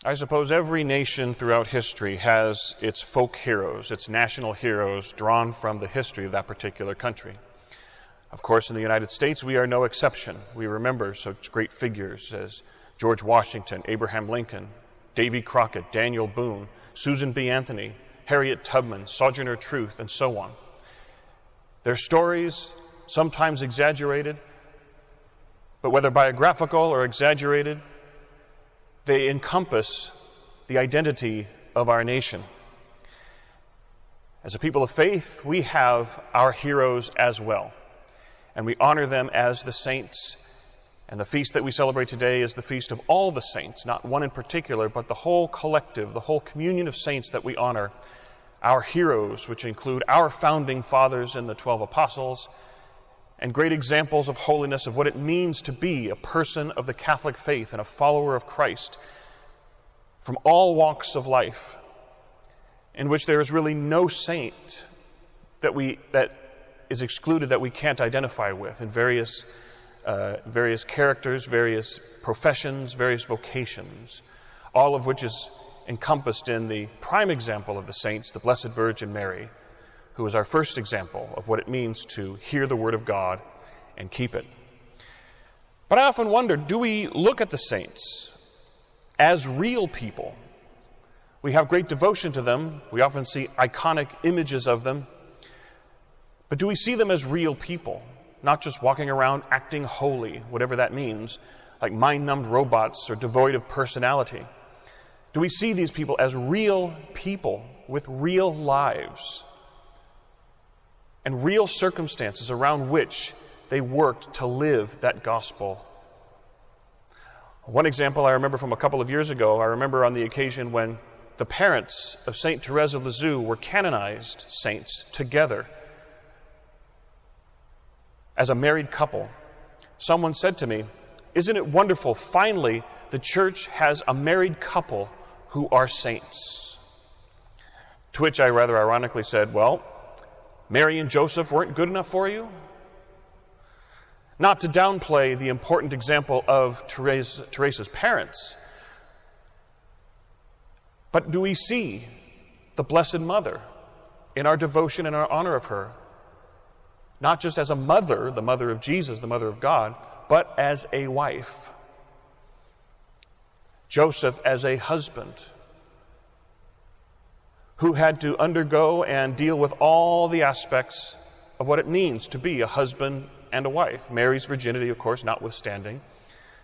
I suppose every nation throughout history has its folk heroes, its national heroes drawn from the history of that particular country. Of course, in the United States, we are no exception. We remember such great figures as George Washington, Abraham Lincoln, Davy Crockett, Daniel Boone, Susan B. Anthony, Harriet Tubman, Sojourner Truth, and so on. Their stories, sometimes exaggerated, but whether biographical or exaggerated, they encompass the identity of our nation. As a people of faith, we have our heroes as well, and we honor them as the saints. And the feast that we celebrate today is the feast of all the saints, not one in particular, but the whole collective, the whole communion of saints that we honor. Our heroes, which include our founding fathers and the 12 apostles, and great examples of holiness, of what it means to be a person of the Catholic faith and a follower of Christ from all walks of life, in which there is really no saint that is excluded, that we can't identify with, in various characters, various professions, various vocations, all of which is encompassed in the prime example of the saints, the Blessed Virgin Mary, who is our first example of what it means to hear the Word of God and keep it. But I often wonder, do we look at the saints as real people? We have great devotion to them. We often see iconic images of them. But do we see them as real people? Not just walking around acting holy, whatever that means, like mind-numbed robots or devoid of personality. Do we see these people as real people with real lives and real circumstances around which they worked to live that gospel? One example I remember from a couple of years ago, I remember on the occasion when the parents of St. Therese of Lisieux were canonized saints together as a married couple. Someone said to me, "Isn't it wonderful, finally the church has a married couple who are saints?" To which I rather ironically said, "Well, Mary and Joseph weren't good enough for you?" Not to downplay the important example of Teresa's parents, but do we see the Blessed Mother in our devotion and our honor of her, not just as a mother, the mother of Jesus, the mother of God, but as a wife? Joseph as a husband who had to undergo and deal with all the aspects of what it means to be a husband and a wife. Mary's virginity, of course, notwithstanding.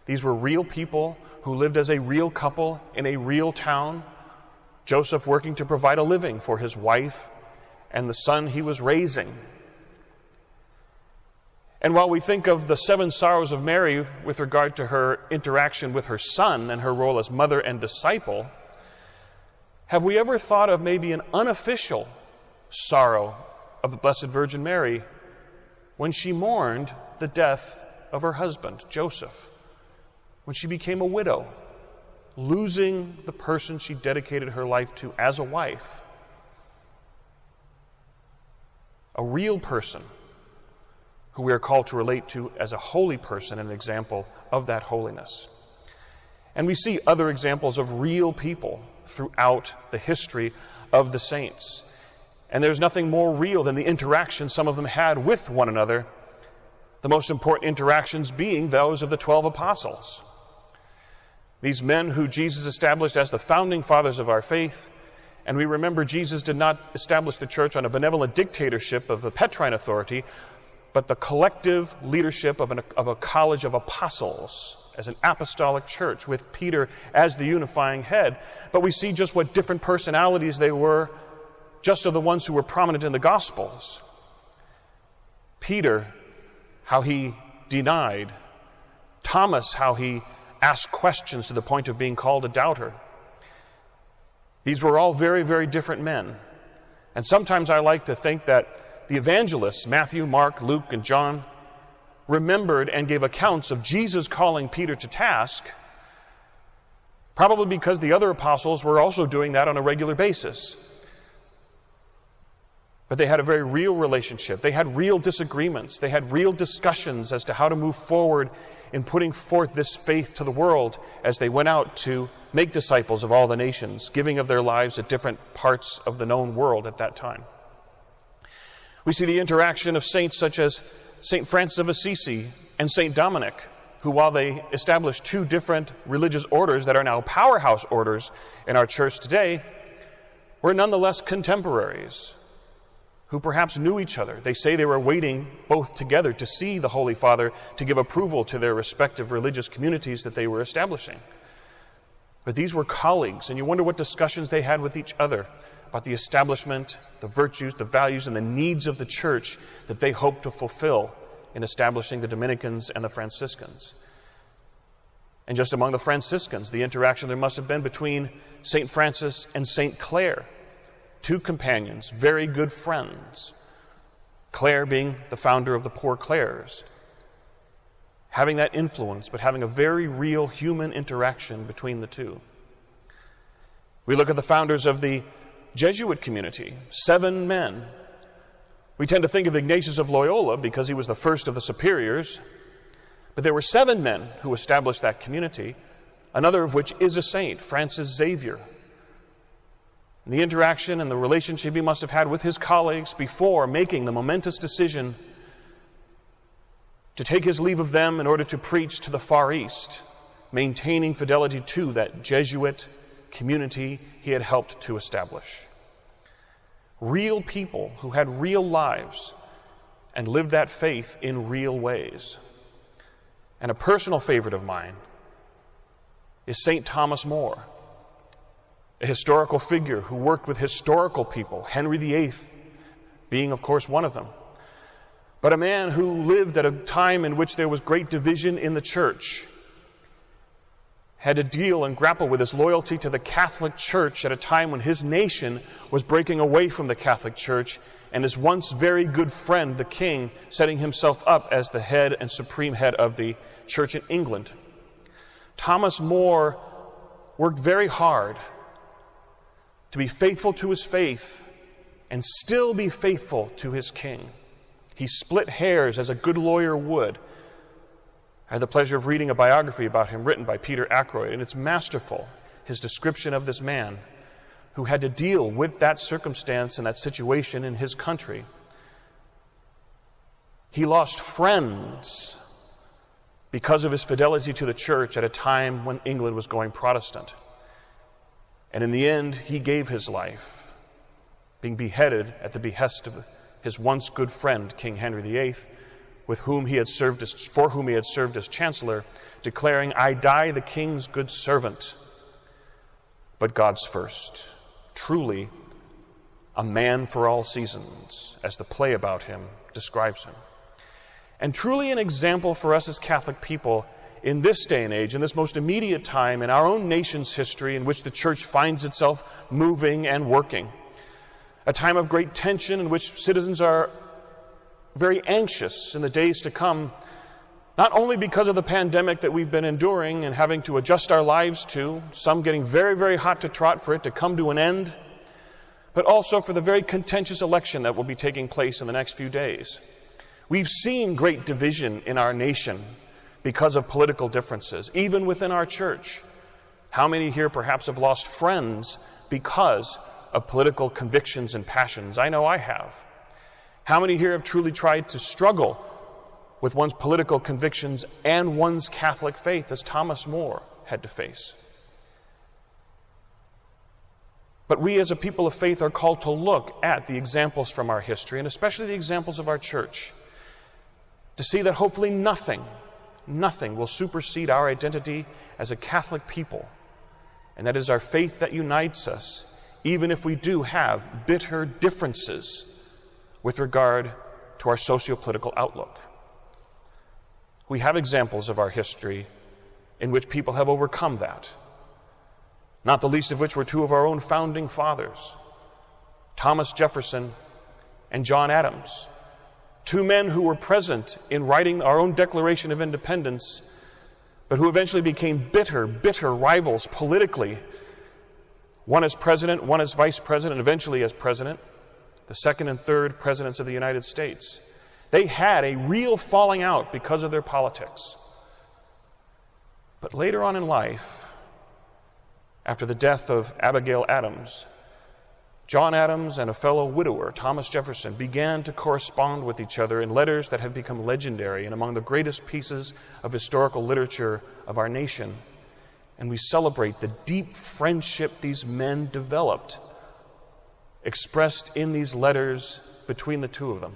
These were real people who lived as a real couple in a real town. Joseph working to provide a living for his wife and the son he was raising. And while we think of the 7 sorrows of Mary with regard to her interaction with her son and her role as mother and disciple, have we ever thought of maybe an unofficial sorrow of the Blessed Virgin Mary when she mourned the death of her husband, Joseph, when she became a widow, losing the person she dedicated her life to as a wife? A real person who we are called to relate to as a holy person, an example of that holiness. And we see other examples of real people throughout the history of the saints. And there's nothing more real than the interaction some of them had with one another, the most important interactions being those of the 12 apostles. These men who Jesus established as the founding fathers of our faith. And we remember Jesus did not establish the church on a benevolent dictatorship of the Petrine authority, but the collective leadership of a college of apostles, as an apostolic church with Peter as the unifying head. But we see just what different personalities they were, just of the ones who were prominent in the Gospels. Peter, how he denied. Thomas, how he asked questions to the point of being called a doubter. These were all very, very different men. And sometimes I like to think that the evangelists, Matthew, Mark, Luke, and John, remembered and gave accounts of Jesus calling Peter to task, probably because the other apostles were also doing that on a regular basis. But they had a very real relationship. They had real disagreements. They had real discussions as to how to move forward in putting forth this faith to the world as they went out to make disciples of all the nations, giving of their lives at different parts of the known world at that time. We see the interaction of saints such as St. Francis of Assisi and St. Dominic, who, while they established two different religious orders that are now powerhouse orders in our church today, were nonetheless contemporaries who perhaps knew each other. They say they were waiting both together to see the Holy Father to give approval to their respective religious communities that they were establishing. But these were colleagues, and you wonder what discussions they had with each other about the establishment, the virtues, the values, and the needs of the church that they hoped to fulfill in establishing the Dominicans and the Franciscans. And just among the Franciscans, the interaction there must have been between St. Francis and St. Clare, two companions, very good friends. Clare being the founder of the Poor Clares, having that influence, but having a very real human interaction between the two. We look at the founders of the Jesuit community, 7 men. We tend to think of Ignatius of Loyola because he was the first of the superiors, but there were 7 men who established that community, another of which is a saint, Francis Xavier. And the interaction and the relationship he must have had with his colleagues before making the momentous decision to take his leave of them in order to preach to the Far East, maintaining fidelity to that Jesuit community he had helped to establish. Real people who had real lives and lived that faith in real ways. And a personal favorite of mine is St. Thomas More, a historical figure who worked with historical people, Henry VIII being, of course, one of them. But a man who lived at a time in which there was great division in the church, had to deal and grapple with his loyalty to the Catholic Church at a time when his nation was breaking away from the Catholic Church, and his once very good friend, the king, setting himself up as the head and supreme head of the church in England. Thomas More worked very hard to be faithful to his faith and still be faithful to his king. He split hairs as a good lawyer would. I had the pleasure of reading a biography about him written by Peter Ackroyd, and it's masterful, his description of this man who had to deal with that circumstance and that situation in his country. He lost friends because of his fidelity to the church at a time when England was going Protestant. And in the end, he gave his life, being beheaded at the behest of his once good friend, King Henry VIII, for whom he had served as Chancellor, declaring, "I die the King's good servant, but God's first." Truly, a man for all seasons, as the play about him describes him. And truly an example for us as Catholic people in this day and age, in this most immediate time in our own nation's history in which the Church finds itself moving and working. A time of great tension in which citizens are very anxious in the days to come, not only because of the pandemic that we've been enduring and having to adjust our lives to, some getting very, very hot to trot for it to come to an end, but also for the very contentious election that will be taking place in the next few days. We've seen great division in our nation because of political differences, even within our church. How many here perhaps have lost friends because of political convictions and passions? I know I have. How many here have truly tried to struggle with one's political convictions and one's Catholic faith, as Thomas More had to face? But we as a people of faith are called to look at the examples from our history, and especially the examples of our church, to see that hopefully nothing will supersede our identity as a Catholic people. And that is our faith that unites us, even if we do have bitter differences with regard to our socio-political outlook. We have examples of our history in which people have overcome that, not the least of which were 2 of our own founding fathers, Thomas Jefferson and John Adams, 2 men who were present in writing our own Declaration of Independence, but who eventually became bitter rivals politically, one as president, one as vice president, eventually as president, the 2nd and 3rd presidents of the United States. They had a real falling out because of their politics. But later on in life, after the death of Abigail Adams, John Adams and a fellow widower, Thomas Jefferson, began to correspond with each other in letters that have become legendary and among the greatest pieces of historical literature of our nation. And we celebrate the deep friendship these men developed, expressed in these letters between the two of them.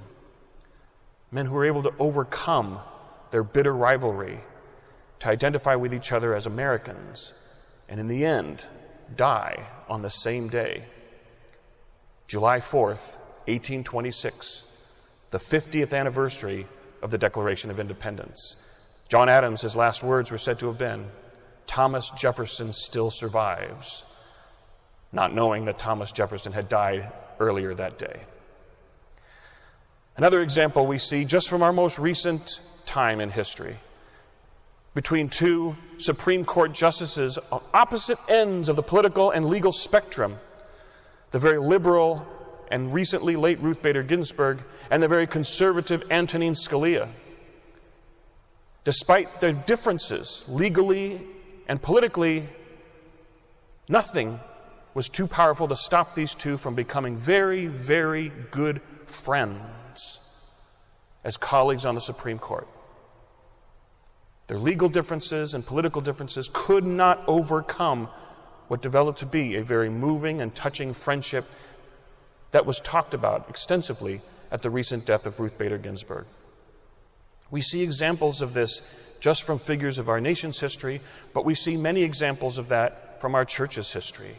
Men who were able to overcome their bitter rivalry, to identify with each other as Americans, and in the end, die on the same day. July 4th, 1826, the 50th anniversary of the Declaration of Independence. John Adams, his last words were said to have been, "Thomas Jefferson still survives," not knowing that Thomas Jefferson had died earlier that day. Another example we see just from our most recent time in history, between two Supreme Court justices on opposite ends of the political and legal spectrum, the very liberal and recently late Ruth Bader Ginsburg and the very conservative Antonin Scalia. Despite their differences legally and politically, nothing was too powerful to stop these two from becoming very, very good friends as colleagues on the Supreme Court. Their legal differences and political differences could not overcome what developed to be a very moving and touching friendship that was talked about extensively at the recent death of Ruth Bader Ginsburg. We see examples of this just from figures of our nation's history, but we see many examples of that from our church's history.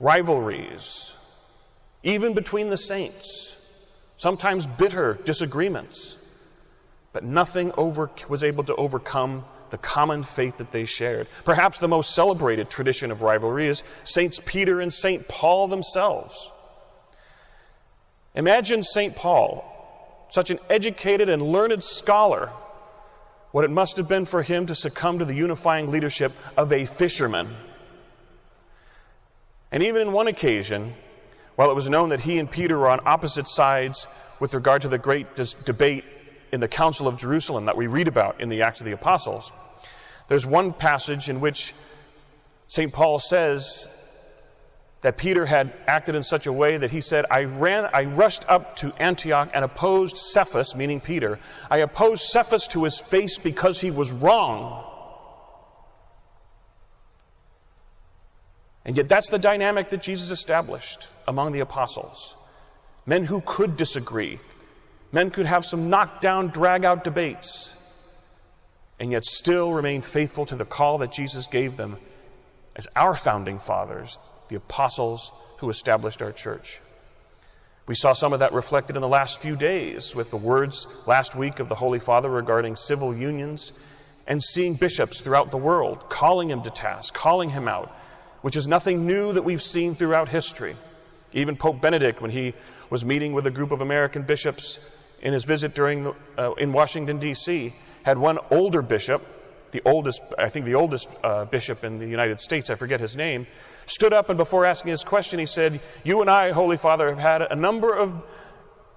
Rivalries, even between the saints, sometimes bitter disagreements, but nothing was able to overcome the common faith that they shared. Perhaps the most celebrated tradition of rivalry is Saints Peter and St. Paul themselves. Imagine St. Paul, such an educated and learned scholar, what it must have been for him to succumb to the unifying leadership of a fisherman. And even in one occasion, while it was known that he and Peter were on opposite sides with regard to the great debate in the Council of Jerusalem that we read about in the Acts of the Apostles, there's one passage in which St. Paul says that Peter had acted in such a way that he said, I rushed up to Antioch and opposed Cephas, meaning Peter. I opposed Cephas to his face because he was wrong. And yet that's the dynamic that Jesus established among the apostles. Men who could disagree. Men could have some knockdown, drag-out debates, and yet still remain faithful to the call that Jesus gave them as our founding fathers, the apostles who established our church. We saw some of that reflected in the last few days with the words last week of the Holy Father regarding civil unions, and seeing bishops throughout the world calling him to task, calling him out, which is nothing new that we've seen throughout history. Even Pope Benedict, when he was meeting with a group of American bishops in his visit in Washington, D.C., had one older bishop, the oldest bishop in the United States, I forget his name, stood up, and before asking his question, he said, "You and I, Holy Father, have had a number of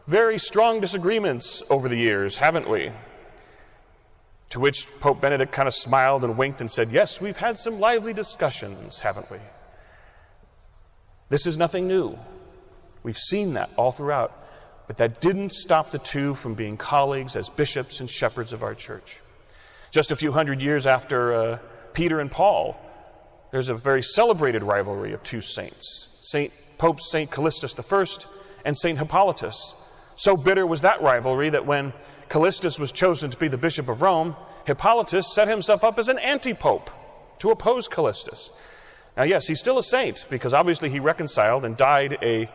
very strong disagreements over the years, haven't we?" To which Pope Benedict kind of smiled and winked and said, "Yes, we've had some lively discussions, haven't we?" This is nothing new. We've seen that all throughout. But that didn't stop the two from being colleagues as bishops and shepherds of our church. Just a few hundred years after Peter and Paul, there's a very celebrated rivalry of two saints, Pope St. Callistus I and St. Hippolytus. So bitter was that rivalry that when Callistus was chosen to be the Bishop of Rome, Hippolytus set himself up as an anti-pope to oppose Callistus. Now, yes, he's still a saint because obviously he reconciled and died a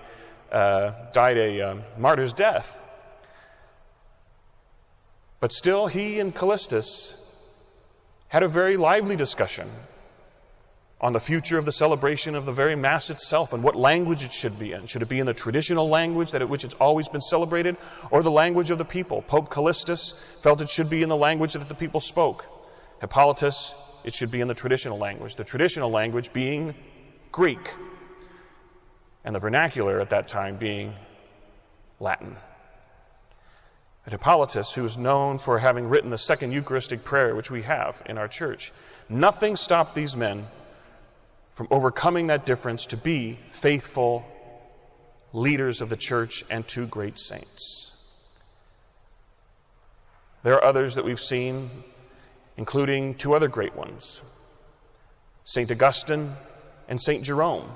martyr's death. But still, he and Callistus had a very lively discussion on the future of the celebration of the very Mass itself and what language it should be in. Should it be in the traditional language at which it's always been celebrated, or the language of the people? Pope Callistus felt it should be in the language that the people spoke. Hippolytus, it should be in the traditional language being Greek, and the vernacular at that time being Latin. And Hippolytus, who is known for having written the second Eucharistic prayer, which we have in our church. Nothing stopped these men from overcoming that difference to be faithful leaders of the church and two great saints. There are others that we've seen, including two other great ones. St. Augustine and St. Jerome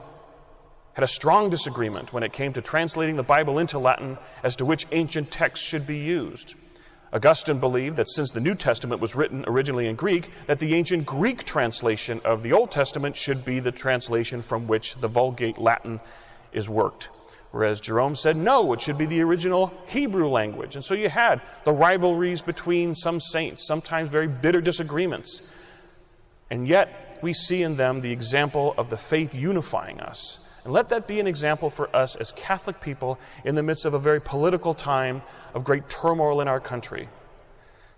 had a strong disagreement when it came to translating the Bible into Latin as to which ancient text should be used. Augustine believed that since the New Testament was written originally in Greek, that the ancient Greek translation of the Old Testament should be the translation from which the Vulgate Latin is worked. Whereas Jerome said, no, it should be the original Hebrew language. And so you had the rivalries between some saints, sometimes very bitter disagreements. And yet, we see in them the example of the faith unifying us. And let that be an example for us as Catholic people in the midst of a very political time of great turmoil in our country.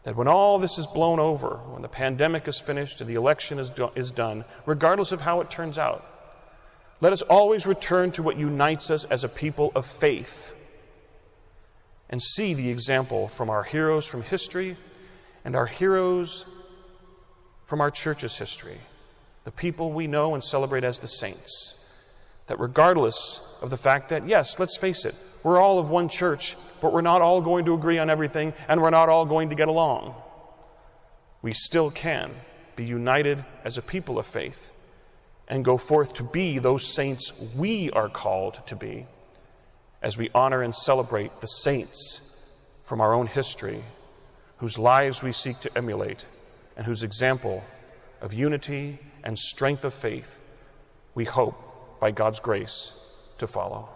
That when all this is blown over, when the pandemic is finished and the election is done, regardless of how it turns out, let us always return to what unites us as a people of faith and see the example from our heroes from history and our heroes from our church's history, the people we know and celebrate as the saints. That regardless of the fact that, yes, let's face it, we're all of one church, but we're not all going to agree on everything, and we're not all going to get along. We still can be united as a people of faith and go forth to be those saints we are called to be as we honor and celebrate the saints from our own history, whose lives we seek to emulate, and whose example of unity and strength of faith we hope, by God's grace, to follow.